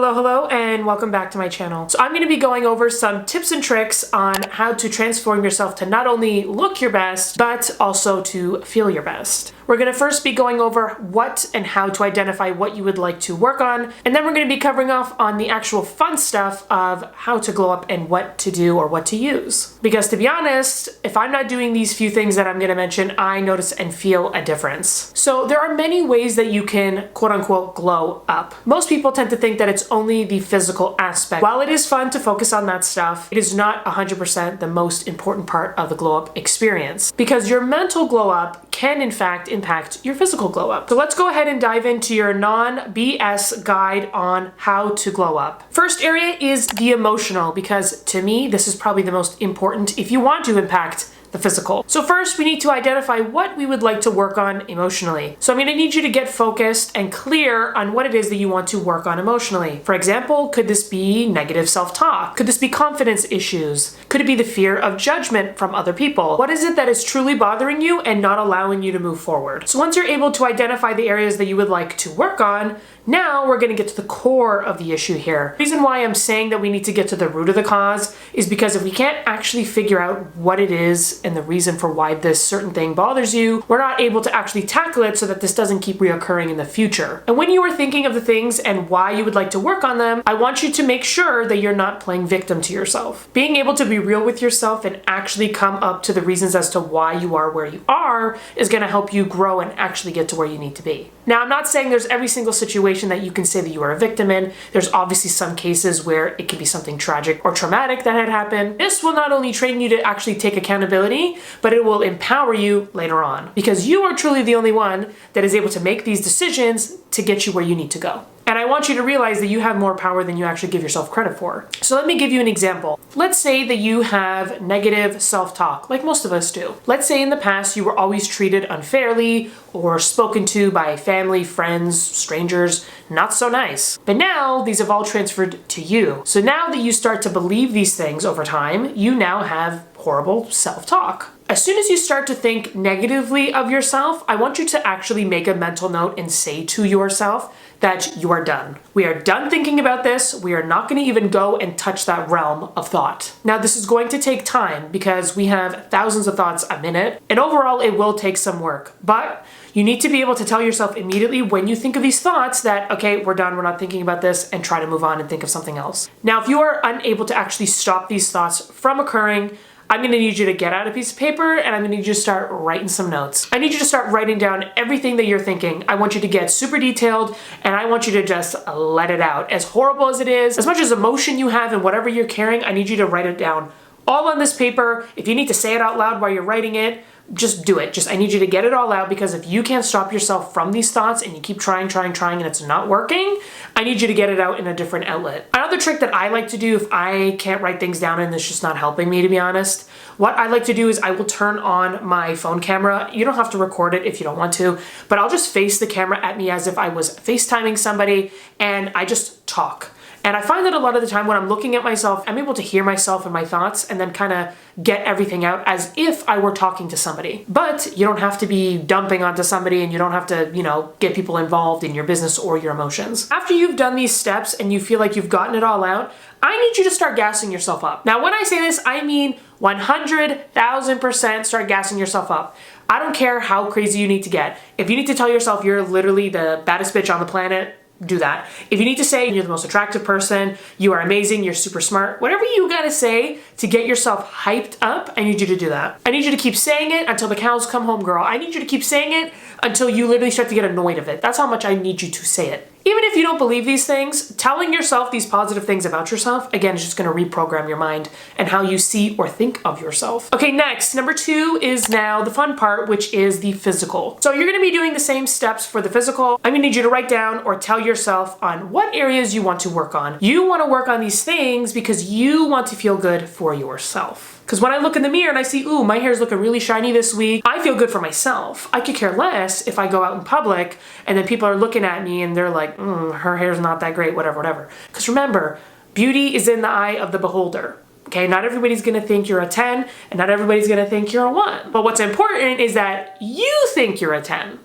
Hello, and welcome back to my channel. So I'm going to be going over some tips and tricks on how to transform yourself to not only look your best, but also to feel your best. We're going to first be going over what and how to identify what you would like to work on, and then we're going to be covering off on the actual fun stuff of how to glow up and what to do or what to use. Because to be honest, if I'm not doing these few things that I'm going to mention, I notice and feel a difference. So there are many ways that you can quote unquote glow up. Most people tend to think that it's only the physical aspect. While it is fun to focus on that stuff, it is not 100% the most important part of the glow up experience, because your mental glow up can in fact impact your physical glow up. So let's go ahead and dive into your non-BS guide on how to glow up. First area is the emotional, because to me, this is probably the most important if you want to impact the physical. So first, we need to identify what we would like to work on emotionally. So I'm going to need you to get focused and clear on what it is that you want to work on emotionally. For example, could this be negative self-talk? Could this be confidence issues? Could it be the fear of judgment from other people? What is it that is truly bothering you and not allowing you to move forward? So once you're able to identify the areas that you would like to work on, now we're going to get to the core of the issue here. The reason why I'm saying that we need to get to the root of the cause is because if we can't actually figure out what it is and the reason for why this certain thing bothers you, we're not able to actually tackle it so that this doesn't keep reoccurring in the future. And when you are thinking of the things and why you would like to work on them, I want you to make sure that you're not playing victim to yourself. Being able to be real with yourself and actually come up to the reasons as to why you are where you are is going to help you grow and actually get to where you need to be. Now, I'm not saying there's every single situation that you can say that you are a victim in. There's obviously some cases where it could be something tragic or traumatic that had happened. This will not only train you to actually take accountability, but it will empower you later on, because you are truly the only one that is able to make these decisions to get you where you need to go. And I want you to realize that you have more power than you actually give yourself credit for. So let me give you an example. Let's say that you have negative self-talk, like most of us do. Let's say in the past you were always treated unfairly or spoken to by family, friends, strangers, not so nice. But now these have all transferred to you. So now that you start to believe these things over time, you now have horrible self-talk. As soon as you start to think negatively of yourself, I want you to actually make a mental note and say to yourself that you are done. We are done thinking about this. We are not going to even go and touch that realm of thought. Now, this is going to take time because we have thousands of thoughts a minute, and overall it will take some work. But you need to be able to tell yourself immediately when you think of these thoughts that, okay, we're done, we're not thinking about this, and try to move on and think of something else. Now, if you are unable to actually stop these thoughts from occurring, I'm going to need you to get out a piece of paper and I'm going to need you to start writing some notes. I need you to start writing down everything that you're thinking. I want you to get super detailed and I want you to just let it out. As horrible as it is, as much as emotion you have and whatever you're carrying, I need you to write it down all on this paper. If you need to say it out loud while you're writing it, just do it. I need you to get it all out, because if you can't stop yourself from these thoughts and you keep trying and it's not working, I need you to get it out in a different outlet. Another trick that I like to do if I can't write things down and it's just not helping me, to be honest, what I like to do is I will turn on my phone camera. You don't have to record it if you don't want to, but I'll just face the camera at me as if I was FaceTiming somebody and I just talk. And I find that a lot of the time when I'm looking at myself, I'm able to hear myself and my thoughts and then kind of get everything out as if I were talking to somebody. But you don't have to be dumping onto somebody and you don't have to, get people involved in your business or your emotions. After you've done these steps and you feel like you've gotten it all out, I need you to start gassing yourself up. Now, when I say this, I mean 100,000% start gassing yourself up. I don't care how crazy you need to get. If you need to tell yourself you're literally the baddest bitch on the planet, do that. If you need to say you're the most attractive person, you are amazing, you're super smart, whatever you gotta say to get yourself hyped up, I need you to do that. I need you to keep saying it until the cows come home, girl. I need you to keep saying it until you literally start to get annoyed of it. That's how much I need you to say it. Even if you don't believe these things, telling yourself these positive things about yourself, again, is just gonna reprogram your mind and how you see or think of yourself. Okay, next, number 2 is now the fun part, which is the physical. So you're gonna be doing the same steps for the physical. I'm gonna need you to write down or tell yourself on what areas you want to work on. You wanna work on these things because you want to feel good for yourself. Because when I look in the mirror and I see, ooh, my hair's looking really shiny this week, I feel good for myself. I could care less if I go out in public and then people are looking at me and they're like, her hair's not that great, whatever. Because remember, beauty is in the eye of the beholder. Okay, not everybody's gonna think you're a 10 and not everybody's gonna think you're a 1. But what's important is that you think you're a 10.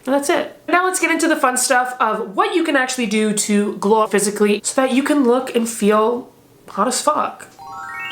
And that's it. Now let's get into the fun stuff of what you can actually do to glow up physically so that you can look and feel hot as fuck.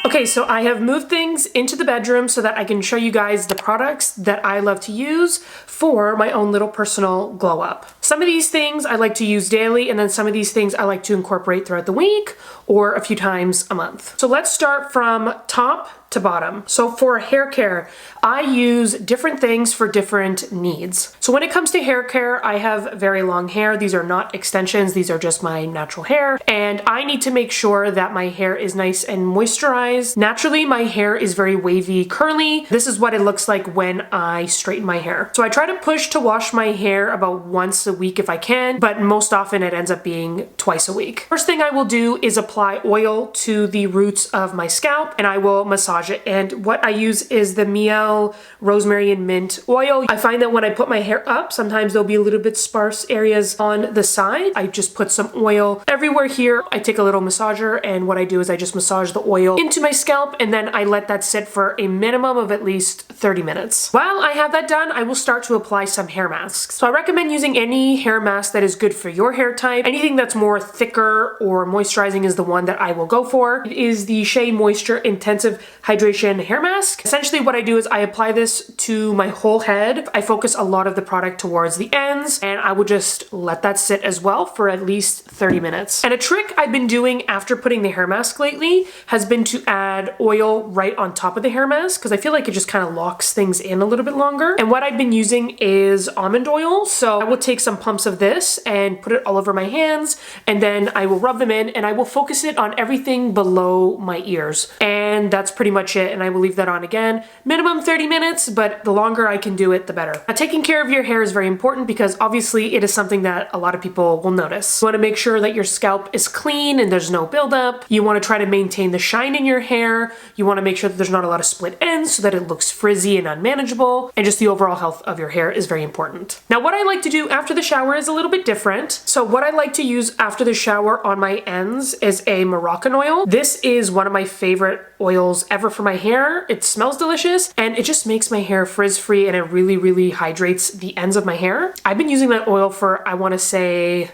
Okay, so I have moved things into the bedroom so that I can show you guys the products that I love to use for my own little personal glow up. Some of these things I like to use daily, and then some of these things I like to incorporate throughout the week or a few times a month. So let's start from top to bottom. So for hair care, I use different things for different needs. So when it comes to hair care, I have very long hair. These are not extensions, these are just my natural hair. And I need to make sure that my hair is nice and moisturized. Naturally, my hair is very wavy, curly. This is what it looks like when I straighten my hair. So I try to push to wash my hair about once a week if I can, but most often it ends up being twice a week. First thing I will do is apply oil to the roots of my scalp, and I will massage it. And what I use is the Miel Rosemary and Mint oil. I find that when I put my hair up, sometimes there'll be a little bit sparse areas on the side. I just put some oil everywhere here. I take a little massager, and what I do is I just massage the oil into my scalp, and then I let that sit for a minimum of at least 30 minutes. While I have that done, I will start to apply some hair masks. So I recommend using any hair mask that is good for your hair type. Anything that's more thicker or moisturizing is the one that I will go for. It is the Shea Moisture Intensive Hydration Hair Mask. Essentially what I do is I apply this to my whole head. I focus a lot of the product towards the ends, and I will just let that sit as well for at least 30 minutes. And a trick I've been doing after putting the hair mask lately has been to add oil right on top of the hair mask, because I feel like it just kind of locks things in a little bit longer. And what I've been using is almond oil. So I will take some pumps of this and put it all over my hands, and then I will rub them in, and I will focus it on everything below my ears. And that's pretty much it. And I will leave that on again, minimum 30 minutes, but the longer I can do it, the better. Now, taking care of your hair is very important because obviously it is something that a lot of people will notice. You want to make sure that your scalp is clean and there's no buildup. You want to try to maintain the shine in your hair. You want to make sure that there's not a lot of split ends so that it looks frizzy and unmanageable, and just the overall health of your hair is very important. Now, what I like to do after the shower is a little bit different. So what I like to use after the shower on my ends is a Moroccan oil. This is one of my favorite oils ever for my hair. It smells delicious and it just makes my hair frizz-free, and it really, really hydrates the ends of my hair. I've been using that oil for, I want to say,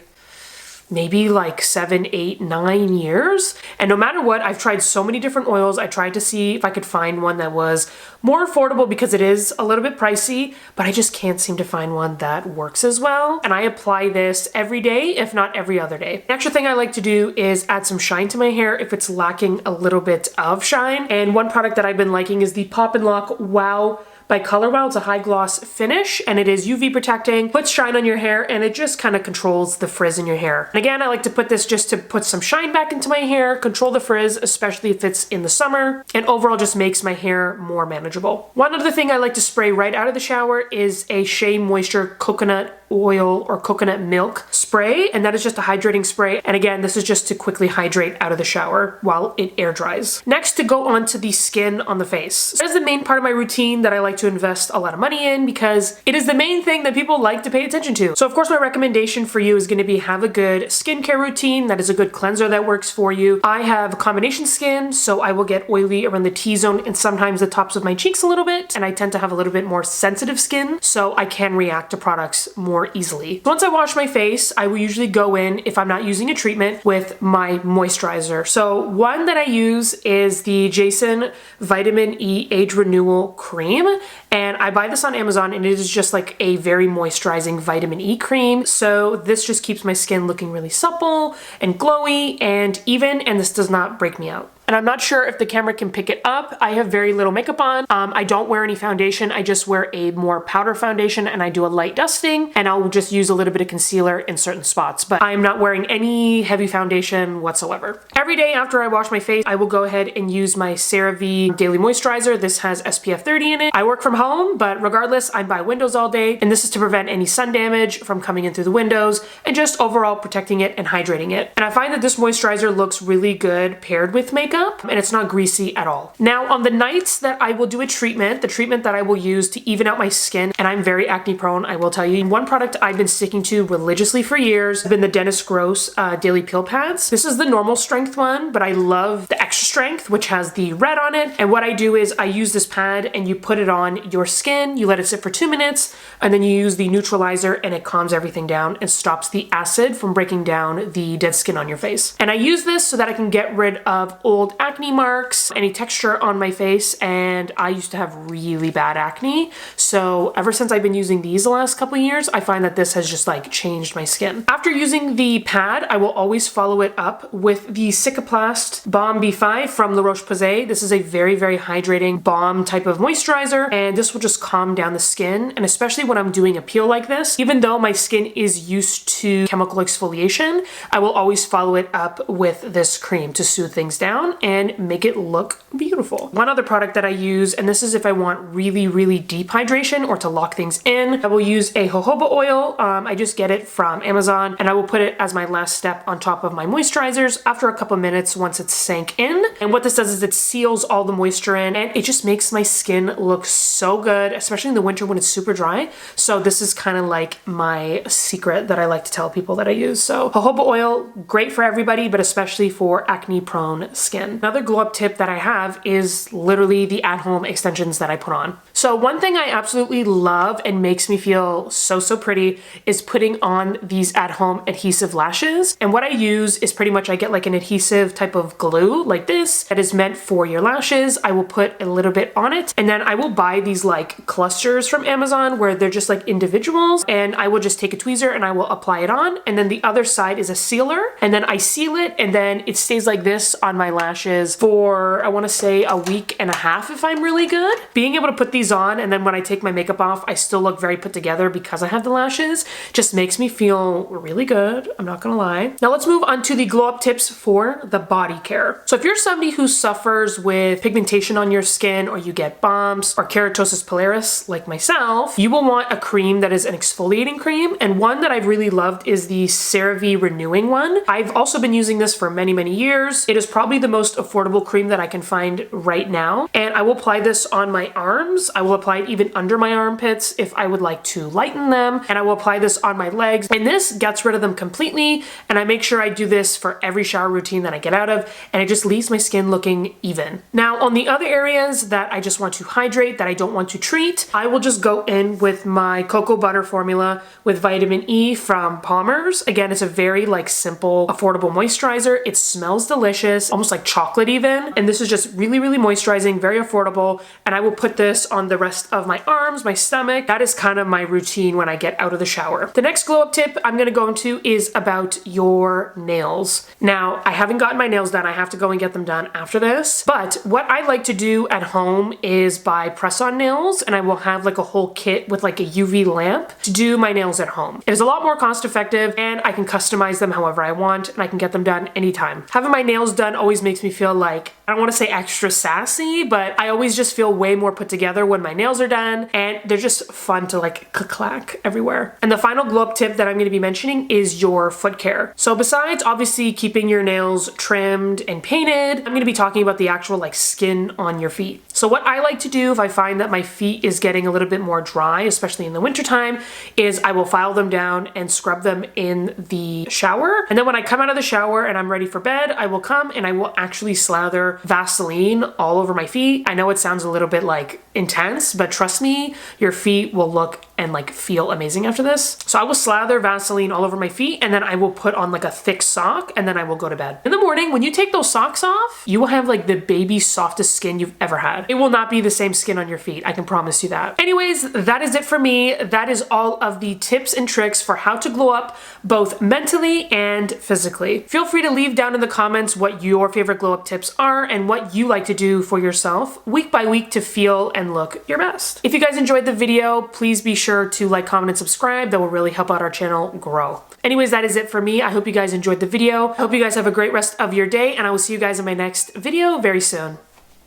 maybe like 7, 8, 9 years. And no matter what, I've tried so many different oils. I tried to see if I could find one that was more affordable because it is a little bit pricey, but I just can't seem to find one that works as well. And I apply this every day, if not every other day. The extra thing I like to do is add some shine to my hair if it's lacking a little bit of shine. And one product that I've been liking is the Pop and Lock Wow by Color Wow. It's a high gloss finish, and it is UV protecting, puts shine on your hair, and it just kind of controls the frizz in your hair. And again, I like to put this just to put some shine back into my hair, control the frizz, especially if it's in the summer, and overall just makes my hair more manageable. One other thing I like to spray right out of the shower is a Shea Moisture Coconut Oil or Coconut Milk spray, and that is just a hydrating spray. And again, this is just to quickly hydrate out of the shower while it air dries. Next, to go on to the skin on the face. That is the main part of my routine that I like to invest a lot of money in because it is the main thing that people like to pay attention to. So of course, my recommendation for you is going to be have a good skincare routine that is a good cleanser that works for you. I have combination skin, so I will get oily around the T-zone and sometimes the tops of my cheeks a little bit, and I tend to have a little bit more sensitive skin, so I can react to products more easily. Once I wash my face, I will usually go in, if I'm not using a treatment, with my moisturizer. So one that I use is the Jason Vitamin E Age Renewal Cream, and I buy this on Amazon, and it is just like a very moisturizing vitamin E cream. So this just keeps my skin looking really supple and glowy and even, and this does not break me out. And I'm not sure if the camera can pick it up. I have very little makeup on. I don't wear any foundation. I just wear a more powder foundation, and I do a light dusting, and I'll just use a little bit of concealer in certain spots, but I'm not wearing any heavy foundation whatsoever. Every day after I wash my face, I will go ahead and use my CeraVe Daily Moisturizer. This has SPF 30 in it. I work from home, but regardless, I'm by windows all day, and this is to prevent any sun damage from coming in through the windows and just overall protecting it and hydrating it. And I find that this moisturizer looks really good paired with makeup, and it's not greasy at all. Now, on the nights that I will do a treatment, the treatment that I will use to even out my skin, and I'm very acne prone, I will tell you, one product I've been sticking to religiously for years has been the Dennis Gross Daily Peel Pads. This is the normal strength one, but I love the Extra Strength, which has the red on it. And what I do is I use this pad and you put it on your skin, you let it sit for 2 minutes, and then you use the neutralizer and it calms everything down and stops the acid from breaking down the dead skin on your face. And I use this so that I can get rid of old acne marks, any texture on my face, and I used to have really bad acne. So ever since I've been using these the last couple of years, I find that this has just like changed my skin. After using the pad, I will always follow it up with the Cicaplast Balm B5 from La Roche-Posay. This is a very, very hydrating balm type of moisturizer, and this will just calm down the skin. And especially when I'm doing a peel like this, even though my skin is used to chemical exfoliation, I will always follow it up with this cream to soothe things down and make it look beautiful. One other product that I use, and this is if I want really, really deep hydration or to lock things in, I will use a jojoba oil. I just get it from Amazon, and I will put it as my last step on top of my moisturizers after a couple minutes once it's sank in. And what this does is it seals all the moisture in, and it just makes my skin look so good, especially in the winter when it's super dry. So this is kind of like my secret that I like to tell people that I use. So jojoba oil, great for everybody, but especially for acne prone skin. Another glow up tip that I have is literally the at-home extensions that I put on. So one thing I absolutely love and makes me feel so, so pretty is putting on these at-home adhesive lashes. And what I use is pretty much I get like an adhesive type of glue like this that is meant for your lashes. I will put a little bit on it, and then I will buy these like clusters from Amazon where they're just like individuals, and I will just take a tweezer and I will apply it on, and then the other side is a sealer, and then I seal it, and then it stays like this on my lashes for, I want to say, a week and a half if I'm really good. Being able to put these on, and then when I take my makeup off, I still look very put together because I have the lashes, just makes me feel really good. I'm not gonna lie. Now let's move on to the glow up tips for the body care. So if you're somebody who suffers with pigmentation on your skin, or you get bumps or keratosis pilaris like myself, you will want a cream that is an exfoliating cream, and one that I've really loved is the CeraVe Renewing one. I've also been using this for many, many years. It is probably the most affordable cream that I can find right now, and I will apply this on my arms. I will apply it even under my armpits if I would like to lighten them, and I will apply this on my legs, and this gets rid of them completely. And I make sure I do this for every shower routine that I get out of, and it just leaves my skin looking even. Now on the other areas that I just want to hydrate, that I don't want to treat, I will just go in with my cocoa butter formula with vitamin E from Palmer's. Again, it's a very like simple, affordable moisturizer. It smells delicious, almost like chocolate even. And this is just really, really moisturizing, very affordable. And I will put this on the rest of my arms, my stomach. That is kind of my routine when I get out of the shower. The next glow up tip I'm gonna go into is about your nails. Now, I haven't gotten my nails done. I have to go and get them done after this. But what I like to do at home is buy press-on nails, and I will have like a whole kit with like a UV lamp to do my nails at home. It is a lot more cost effective, and I can customize them however I want, and I can get them done anytime. Having my nails done always makes me feel like, I don't want to say extra sassy, but I always just feel way more put together when my nails are done, and they're just fun to like clack everywhere. And the final glow up tip that I'm going to be mentioning is your foot care. So besides obviously keeping your nails trimmed and painted, I'm going to be talking about the actual like skin on your feet. So what I like to do if I find that my feet is getting a little bit more dry, especially in the wintertime, is I will file them down and scrub them in the shower. And then when I come out of the shower and I'm ready for bed, I will come and I will actually slather Vaseline all over my feet. I know it sounds a little bit like intense, but trust me, your feet will look and like feel amazing after this. So I will slather Vaseline all over my feet, and then I will put on like a thick sock, and then I will go to bed. In the morning, when you take those socks off, you will have like the baby softest skin you've ever had. It will not be the same skin on your feet. I can promise you that. Anyways, that is it for me. That is all of the tips and tricks for how to glow up both mentally and physically. Feel free to leave down in the comments what your favorite glow up tips are and what you like to do for yourself week by week to feel and look your best. If you guys enjoyed the video, please be sure to like, comment, and subscribe. That will really help out our channel grow. Anyways, that is it for me. I hope you guys enjoyed the video. I hope you guys have a great rest of your day, and I will see you guys in my next video very soon.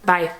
Bye.